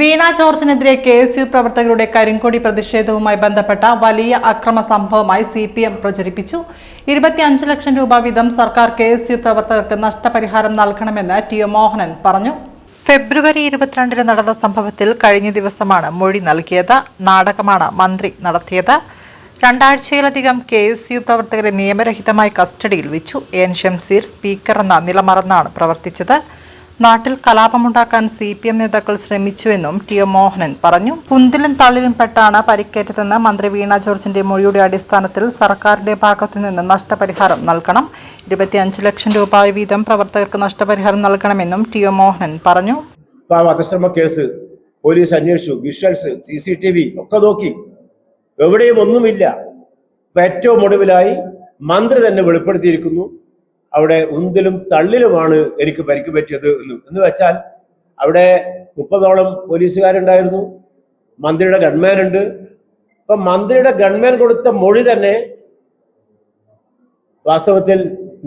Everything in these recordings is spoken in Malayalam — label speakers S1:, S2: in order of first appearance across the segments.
S1: വീണ ജോർജിനെതിരെ KSU പ്രവർത്തകരുടെ കരിങ്കൊടി പ്രതിഷേധവുമായി ബന്ധപ്പെട്ട വലിയ അക്രമ സംഭവമായി CPM പ്രചരിപ്പിച്ചു. 25 ലക്ഷം രൂപ വീതം സർക്കാർ KSU പ്രവർത്തകർക്ക് നഷ്ടപരിഹാരം നൽകണമെന്ന് TO മോഹനൻ പറഞ്ഞു. ഫെബ്രുവരി 22-ന് നടന്ന സംഭവത്തിൽ കഴിഞ്ഞ ദിവസമാണ് മൊഴി നൽകിയത്. നാടകമാണ് മന്ത്രി നടത്തിയത്. രണ്ടാഴ്ചയിലധികം KSU പ്രവർത്തകരെ നിയമരഹിതമായി കസ്റ്റഡിയിൽ വെച്ചു. എൻ ഷംസീർ സ്പീക്കർ എന്ന നിലമറന്നാണ് പ്രവർത്തിച്ചത്. നാട്ടിൽ കലാപമുണ്ടാക്കാൻ CPM നേതാക്കൾ ശ്രമിച്ചുവെന്നും TO മോഹനൻ പറഞ്ഞു. കുന്തിലും തള്ളിലും പെട്ടാണ് പരിക്കേറ്റതെന്ന് മന്ത്രി വീണ ജോർജിന്റെ മൊഴിയുടെ അടിസ്ഥാനത്തിൽ സർക്കാരിന്റെ ഭാഗത്തുനിന്ന് നഷ്ടപരിഹാരം നൽകണം. 25 ലക്ഷം രൂപ വീതം പ്രവർത്തകർക്ക് നഷ്ടപരിഹാരം നൽകണമെന്നും TO മോഹനൻ പറഞ്ഞു.
S2: വധശ്രമ കേസ് പോലീസ് അന്വേഷിച്ചു, വിഷ്വൽസ് CCTV ഒക്കെ നോക്കി, എവിടെയും ഒന്നുമില്ല. ഏറ്റവും ഒടുവിലായി മന്ത്രി തന്നെ വെളിപ്പെടുത്തിയിരിക്കുന്നു, അവിടെ ഉന്തിലും തള്ളിലുമാണ് എനിക്ക് പരിക്ക് പറ്റിയത് എന്ന് വെച്ചാൽ അവിടെ 30ഓളം പോലീസുകാരുണ്ടായിരുന്നു, മന്ത്രിയുടെ ഗൺമാൻ ഉണ്ട്. അപ്പൊ മന്ത്രിയുടെ ഗൺമാൻ കൊടുത്ത മൊഴി തന്നെ വാസ്തവത്തിൽ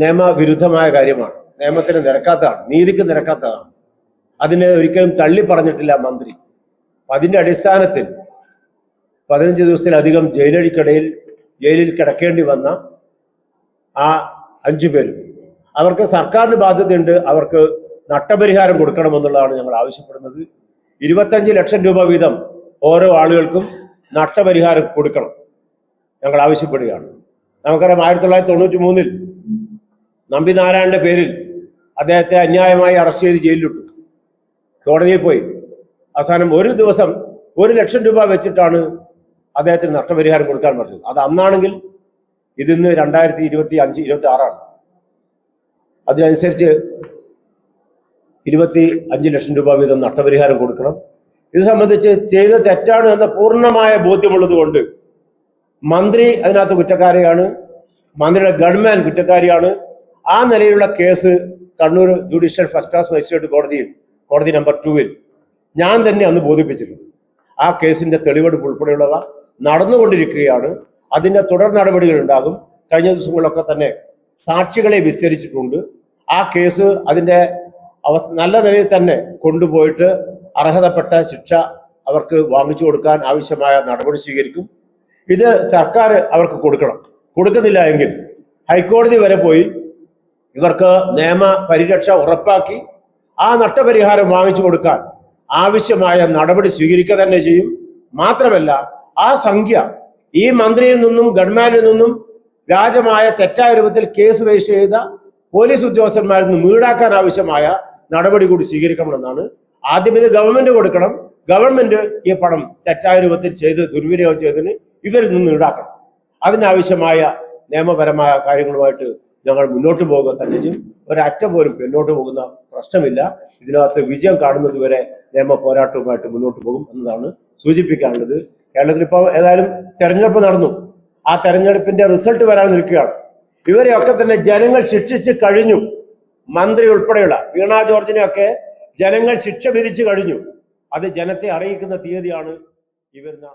S2: നിയമവിരുദ്ധമായ കാര്യമാണ്, നിയമത്തിന് നിരക്കാത്തതാണ്, നീതിക്ക് നിരക്കാത്തതാണ്. അതിനെ ഒരിക്കലും തള്ളി പറഞ്ഞിട്ടില്ല മന്ത്രി. അതിന്റെ അടിസ്ഥാനത്തിൽ 15 ദിവസത്തിലധികം ജയിലിൽ കിടക്കേണ്ടി വന്ന ആ 5 പേരും അവർക്ക് സർക്കാരിന് ബാധ്യതയുണ്ട്, അവർക്ക് നഷ്ടപരിഹാരം കൊടുക്കണമെന്നുള്ളതാണ് ഞങ്ങൾ ആവശ്യപ്പെടുന്നത്. 25 ലക്ഷം രൂപ വീതം ഓരോ ആളുകൾക്കും നഷ്ടപരിഹാരം കൊടുക്കണം ഞങ്ങൾ ആവശ്യപ്പെടുകയാണ്. നമുക്കറിയാം 1993-ൽ നമ്പിനാരായണന്റെ പേരിൽ അദ്ദേഹത്തെ അന്യായമായി അറസ്റ്റ് ചെയ്ത് ജയിലിലിട്ടു, കോടതിയിൽ പോയി. അവസാനം ഒരു ദിവസം 1 ലക്ഷം രൂപ വെച്ചിട്ടാണ് അദ്ദേഹത്തിന് നഷ്ടപരിഹാരം കൊടുക്കാൻ പറ്റുന്നത്. അത് അന്നാണെങ്കിൽ ഇതിന്ന് 2025-26 അതിനനുസരിച്ച് 25 ലക്ഷം രൂപ വീതം നഷ്ടപരിഹാരം കൊടുക്കണം. ഇത് സംബന്ധിച്ച് ചെയ്ത തെറ്റാണ് എന്ന പൂർണ്ണമായ ബോധ്യമുള്ളത് കൊണ്ട് മന്ത്രി അതിനകത്ത് കുറ്റക്കാരിയാണ്, മന്ത്രിയുടെ ഗവൺമെന്റ് കുറ്റക്കാരിയാണ്. ആ നിലയിലുള്ള case Kannur judicial first class magistrate കോടതി നമ്പർ 2-ൽ ഞാൻ തന്നെ അന്ന് ബോധിപ്പിച്ചിട്ടുണ്ട്. ആ കേസിന്റെ തെളിവെടുപ്പ് ഉൾപ്പെടെയുള്ളവ നടന്നുകൊണ്ടിരിക്കുകയാണ്. അതിന്റെ തുടർ നടപടികൾ ഉണ്ടാകും. കഴിഞ്ഞ ദിവസങ്ങളിലൊക്കെ തന്നെ സാക്ഷികളെ വിസ്തരിച്ചിട്ടുണ്ട്. ആ കേസ് അതിൻ്റെ നല്ല നിലയിൽ തന്നെ കൊണ്ടുപോയിട്ട് അർഹതപ്പെട്ട ശിക്ഷ അവർക്ക് വാങ്ങിച്ചു കൊടുക്കാൻ ആവശ്യമായ നടപടി സ്വീകരിക്കും. ഇത് സർക്കാർ അവർക്ക് കൊടുക്കണം. കൊടുക്കുന്നില്ല എങ്കിൽ ഹൈക്കോടതി വരെ പോയി ഇവർക്ക് നിയമ പരിരക്ഷ ഉറപ്പാക്കി ആ നഷ്ടപരിഹാരം വാങ്ങിച്ചു കൊടുക്കാൻ ആവശ്യമായ നടപടി സ്വീകരിക്കുക തന്നെ ചെയ്യും. മാത്രമല്ല ആ സംഖ്യ ഈ മന്ത്രിയിൽ നിന്നും ഗവൺമെന്റിൽ നിന്നും വ്യാജമായ തെറ്റായ രൂപത്തിൽ കേസ് രജിസ്റ്റർ ചെയ്ത പോലീസ് ഉദ്യോഗസ്ഥന്മാരിൽ നിന്ന് ഈടാക്കാൻ ആവശ്യമായ നടപടി കൂടി സ്വീകരിക്കണമെന്നാണ്. ആദ്യം ഇത് ഗവൺമെന്റ് കൊടുക്കണം. ഗവൺമെന്റ് ഈ പണം തെറ്റായ രൂപത്തിൽ ചെയ്ത് ദുർവിനിയോഗം ചെയ്തതിന് ഇവരിൽ നിന്ന് ഈടാക്കണം. അതിനാവശ്യമായ നിയമപരമായ കാര്യങ്ങളുമായിട്ട് ഞങ്ങൾ മുന്നോട്ട് പോകുക തന്നെ ചെയ്യും. ഒരറ്റം പോലും പിന്നോട്ട് പോകുന്ന പ്രശ്നമില്ല. ഇതിനകത്ത് വിജയം കാണുന്നത് വരെ നിയമ പോരാട്ടവുമായിട്ട് മുന്നോട്ട് പോകും എന്നതാണ് സൂചിപ്പിക്കാനുള്ളത്. കേരളത്തിൽ ഇപ്പോൾ ഏതായാലും തെരഞ്ഞെടുപ്പ് നടന്നു. ആ തെരഞ്ഞെടുപ്പിന്റെ റിസൾട്ട് വരാൻ നിൽക്കുകയാണ്. ഇവരെയൊക്കെ തന്നെ ജനങ്ങൾ ശിക്ഷിച്ച് കഴിഞ്ഞു. മന്ത്രി ഉൾപ്പെടെയുള്ള വീണ ജോർജിനെയൊക്കെ ജനങ്ങൾ ശിക്ഷ വിധിച്ചു കഴിഞ്ഞു. അത് ജനത്തെ അറിയിക്കുന്ന തീയതിയാണ് ഈ വരുന്ന